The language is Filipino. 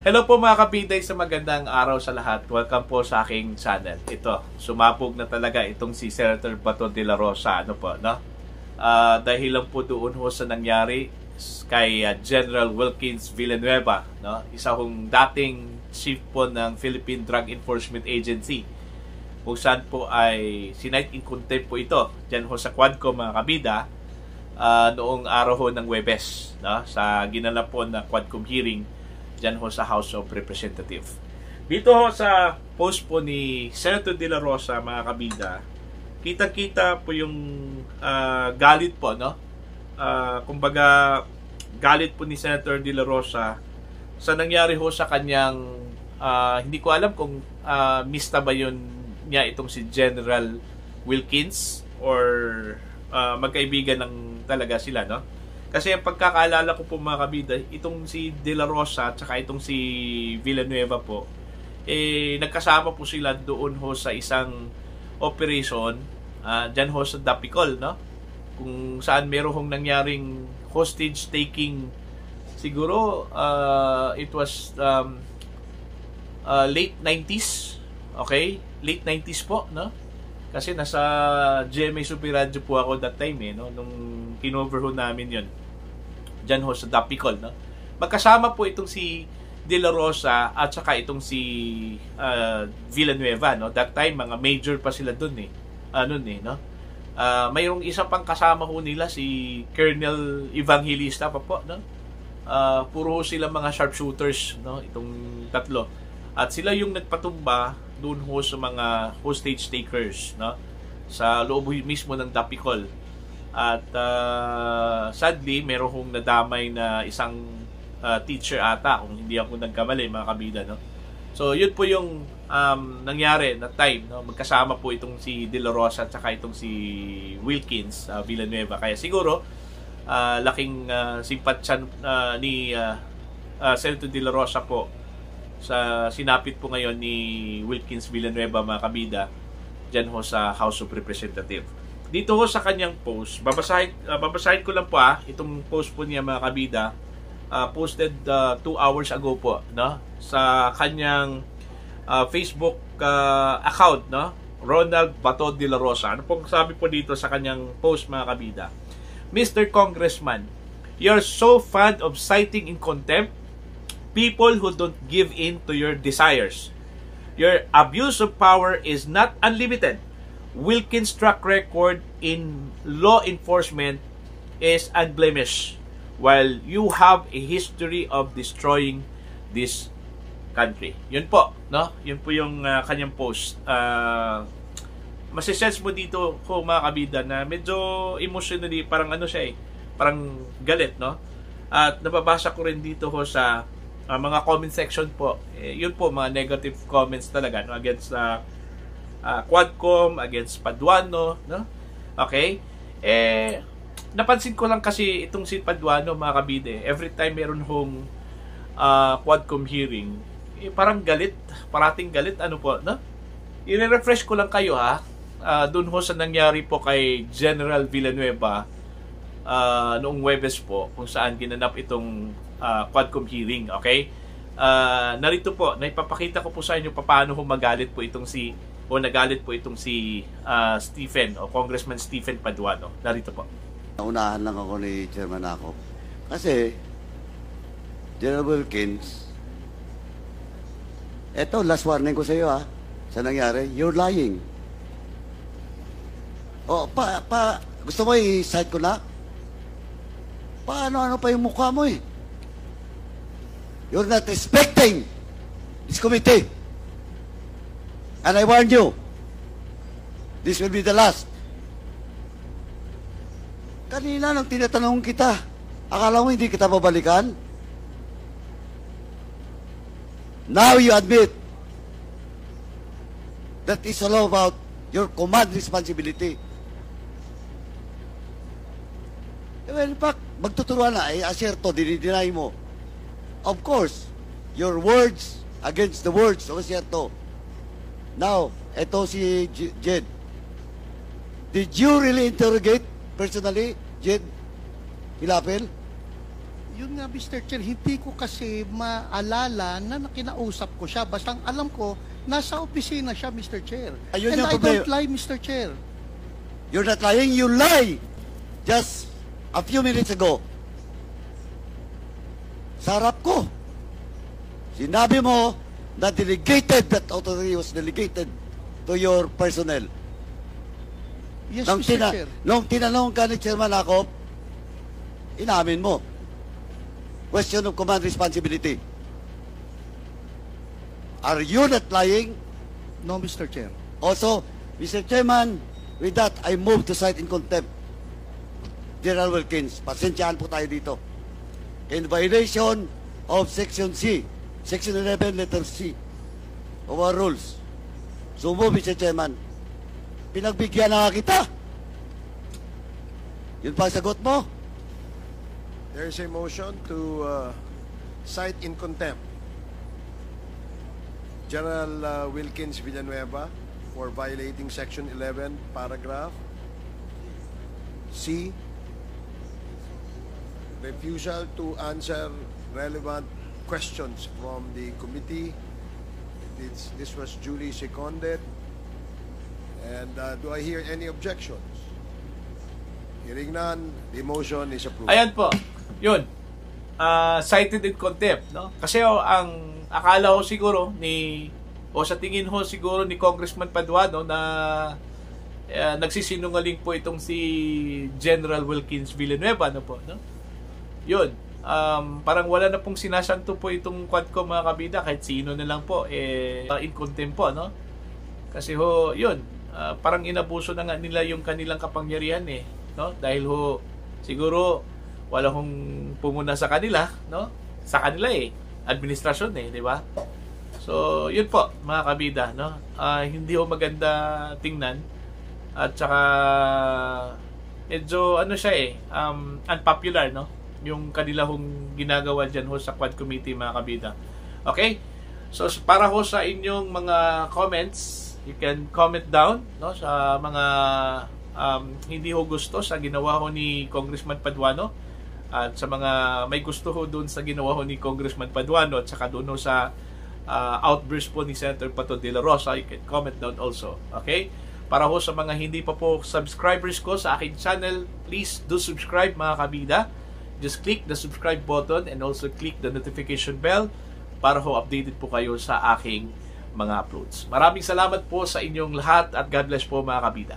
Hello po mga kapiday, sa magandang araw sa lahat. Welcome po sa aking channel. Ito, sumabog na talaga itong si Senator Bato de la Rosa. Ano po, no? Dahil lang po doon ho sa nangyari kay General Wilkins Villanueva, no? Isa hong dating chief po ng Philippine Drug Enforcement Agency, kung saan po ay sinight in contempt po ito dyan ho sa Quadcom mga kabida, noong araw ho ng Huwebes, no? Sa ginanap po na Quadcom hearing dyan ho sa House of Representatives. Dito ho sa post po ni Senator de la Rosa mga kabida, kita-kita po yung galit po, no? Kumbaga galit po ni Senator de la Rosa sa nangyari ho sa kanyang hindi ko alam kung mista ba yun niya itong si General Wilkins or magkaibigan ng talaga sila, no? Kasi ang pagkakaalala ko po mga kabida, itong si De La Rosa at saka itong si Villanueva po, nagkasama po sila doon ho sa isang operation dyan ho sa Dapicol, no? Kung saan meron hong nangyaring hostage taking, siguro it was late 90s, okay? Late 90s po, no? Kasi nasa GMA Super Radio po ako that time, no? Nung kinover ho namin yon dyan ho sa Dapicol, no? Magkasama po itong si De La Rosa at saka itong si Villanueva, no? That time mga major pa sila dun no? Mayroong isa pang kasama ho nila, si Colonel Evangelista pa po, no? Puro ho sila mga sharpshooters, no? Itong tatlo. At sila yung nagpatumba doon ho sa mga hostage takers, no? Sa loob mismo ng Dapicol. At sadly, meron hong nadamay na isang teacher ata, kung hindi ako nagkamali mga kabida, no? So yun po yung nangyari na time, no? Magkasama po itong si De La Rosa at saka itong si Wilkins Villanueva. Kaya siguro laking simpatsya ni Senator De La Rosa po sa sinapit po ngayon ni Wilkins Villanueva mga kabida dyan ho sa House of Representatives. Dito ho sa kanyang post, babasahin ko lang po itong post po niya mga kabida, posted 2 hours ago po, no? Sa kanyang Facebook account, no? Ronald Bato de la Rosa. Ano pong sabi po dito sa kanyang post mga kabida? Mr. Congressman, you're so fond of citing in contempt people who don't give in to your desires. Your abuse of power is not unlimited. Wilkins' track record in law enforcement is unblemished, while you have a history of destroying this country. Yun po, no? Yun po yung kanyang post. Masisense mo dito ko mga kabida na medyo emotionally parang siya parang galit, no? At nababasa ko rin dito ho sa mga comment section po, yun po mga negative comments talaga, no? Against Quadcom, against Paduano, no? Okay? Napansin ko lang kasi itong si Paduano mga kabide, every time meron hong Quadcom hearing, parang galit, parating galit, ano po, no? I-refresh ko lang kayo doon ho sa nangyari po kay General Villanueva noong Huwebes po, kung saan ginanap itong Quadcom hearing, okay? Narito po, naipapakita ko po sa inyo paano magalit po itong nagalit po itong si Stephen o Congressman Stephen Paduano. Narito po. Naunahan lang ako ni Chairman ako. Kasi, General Wilkins, eto, last warning ko sa iyo sa nangyari, you're lying. Gusto mo i-cite ko na? Paano pa yung mukha mo You're not respecting this committee. And I warn you, this will be the last. Kanina nang tinatanong kita, akala mo hindi kita babalikan? Now you admit that it's all about your command responsibility. Well, in fact, magtuturuan na, aserto, dinideny mo. Of course, your words against the words of aserto. Now, eto si Jed. Did you really interrogate personally, Jed Hilapel? Yun nga, Mr. Chair, hindi ko kasi maalala na nakinausap ko siya. Basta ang alam ko, nasa opisina siya, Mr. Chair. Ayun And yung I problema. don't lie, Mr. Chair. You're not lying, you lie! Just a few minutes ago, sa harap ko, sinabi mo na that authority was delegated to your personnel. Yes, Mr. Chair. Nung tinanong ka ni Chairman Akop, inamin mo. Question of command responsibility. Are you not lying? No, Mr. Chair. Also, Mr. Chairman, with that, I move to cite in contempt General Wilkins. Pasensyahan po tayo dito. In violation of Section C, Section 11, letter C, of our rules. So move, Mr. Chairman. Pinagbigyan na kita. Yun pa ang sagot mo? There is a motion to cite in contempt General Wilkins Villanueva for violating Section 11, paragraph C, refusal to answer relevant questions from the committee. This was duly seconded. And do I hear any objections? Hearing none, the motion is approved. Ayan po. Yun. Cited in contempt, no? Kasi ang akala ko siguro sa tingin ho siguro ni Congressman Paduano na nagsisinungaling po itong si General Wilkins Villanueva, no po, no? Yun. Parang wala na pong sinasanto po itong Quadcom, mga kabida, kahit sino na lang po in contempt po, no? Kasi yun, parang inabuso na nga nila yung kanilang kapangyarihan, no? Dahil siguro wala hong pumuna sa kanila, no? Sa kanila administrasyon, di ba? So, yun po, mga kabida, no? Hindi maganda tingnan at saka medyo siya unpopular, no? Yung kanila ginagawa diyan sa Quad Committee, mga kabida. Okay? So, para sa inyong mga comments, you can comment down, no, sa mga hindi gusto sa ginawa ni Congressman Paduano, at sa mga may gusto doon sa ginawa ni Congressman Paduano, at saka doon sa outburst po ni Senator Pato de la Rosa, you can comment down also. Okay? Para sa mga hindi pa po subscribers ko sa aking channel, please do subscribe, mga kabida. Just click the subscribe button and also click the notification bell para updated po kayo sa aking mga uploads. Maraming salamat po sa inyong lahat at God bless po, mga kabida.